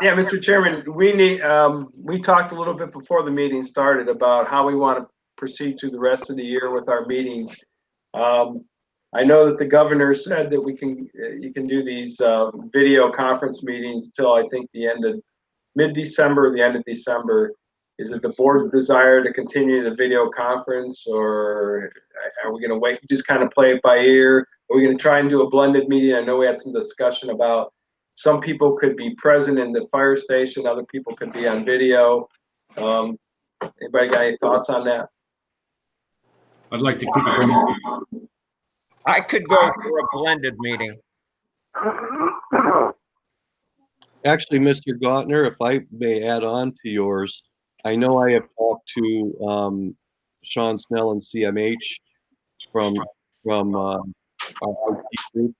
Yeah, Mr. Chairman, we talked a little bit before the meeting started about how we want to proceed through the rest of the year with our meetings. I know that the governor said that you can do these video conference meetings till I think the end of mid-December, the end of December. Is it the board's desire to continue the video conference, or are we going to wait, just kind of play it by ear? Are we going to try and do a blended meeting? I know we had some discussion about some people could be present in the fire station, other people could be on video. Anybody got any thoughts on that? I'd like to keep it going. I could go for a blended meeting. Actually, Mr. Gautner, if I may add on to yours, I know I have talked to Sean Snell and CMH from our IT group.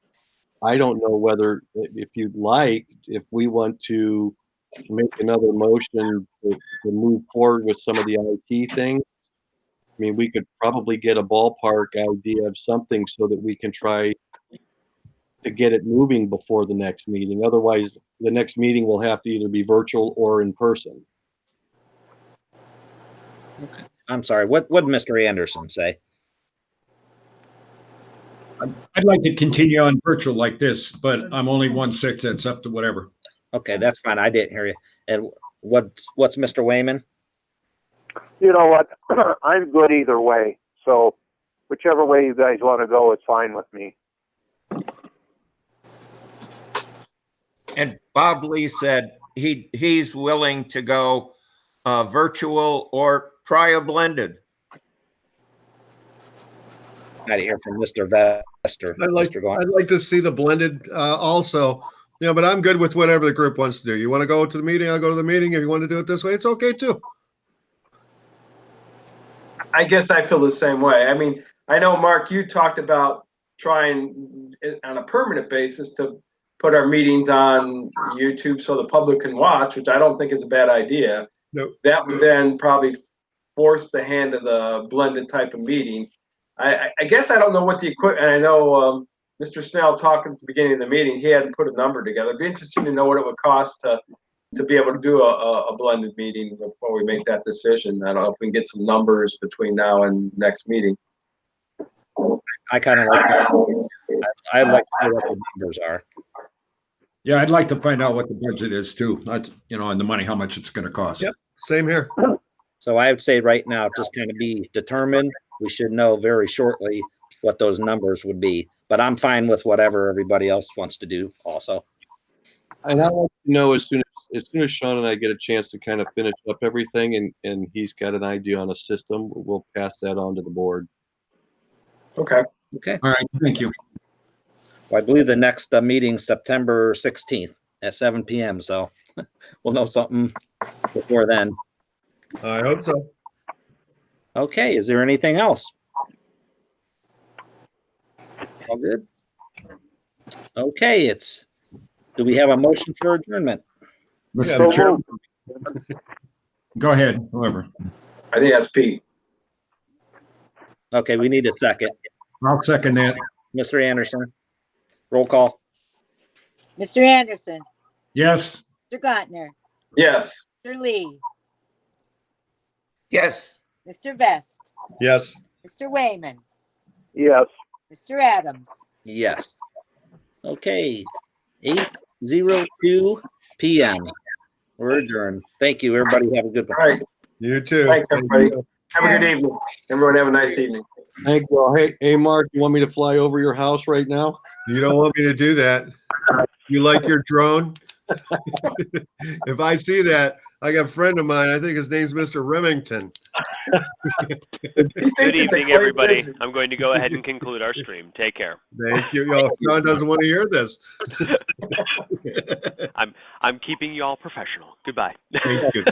I don't know whether, if you'd like, if we want to make another motion to move forward with some of the IT things. I mean, we could probably get a ballpark idea of something so that we can try to get it moving before the next meeting. Otherwise, the next meeting will have to either be virtual or in person. Okay. I'm sorry. What did Mr. Anderson say? I'd like to continue on virtual like this, but I'm only 1/6. That's up to whatever. Okay, that's fine. I didn't hear you. And what's Mr. Wayman? You know what? I'm good either way. So whichever way you guys want to go, it's fine with me. And Bob Lee said he's willing to go virtual or try a blended. Got to hear from Mr. Vester. I'd like to see the blended also. Yeah, but I'm good with whatever the group wants to do. You want to go to the meeting, I'll go to the meeting. If you want to do it this way, it's okay too. I guess I feel the same way. I mean, I know, Mark, you talked about trying on a permanent basis to put our meetings on YouTube so the public can watch, which I don't think is a bad idea. Nope. That would then probably force the hand of the blended type of meeting. I guess I don't know what the equipment, and I know Mr. Snell talked at the beginning of the meeting, he hadn't put a number together. It'd be interesting to know what it would cost to be able to do a blended meeting before we make that decision. I don't know if we can get some numbers between now and next meeting. I kind of like that. I'd like to know what the numbers are. Yeah, I'd like to find out what the budget is too, not, and the money, how much it's gonna cost. Yep. Same here. So I would say right now, just kind of be determined. We should know very shortly what those numbers would be, but I'm fine with whatever everybody else wants to do also. And I'd like to know as soon as Sean and I get a chance to kind of finish up everything and he's got an idea on a system, we'll pass that on to the board. Okay. Okay. All right, thank you. Well, I believe the next meeting September 16th at 7 p.m. So we'll know something before then. I hope so. Okay. Is there anything else? All good. Okay. Do we have a motion for adjournment? Mr. Chair. Go ahead, whoever. I think that's Pete. Okay. We need a second. I'll second that. Mr. Anderson, roll call. Mr. Anderson, Yes. Mr. Gottner, Yes. Mr. Lee, Yes. Mr. Vest, Yes. Mr. Wayman, Yes. Mr. Adams. Yes. Okay. 8:02 p.m. We're adjourned. Thank you. Everybody have a good one. All right. You too. Thanks, everybody. Have a good evening. Everyone have a nice evening. Thank you. Hey, Mark, you want me to fly over your house right now? You don't want me to do that. You like your drone? If I see that, I got a friend of mine, I think his name's Mr. Remington. Good evening, everybody. I'm going to go ahead and conclude our stream. Take care. Thank you. Yo, John doesn't want to hear this. I'm keeping you all professional. Goodbye. Thank you.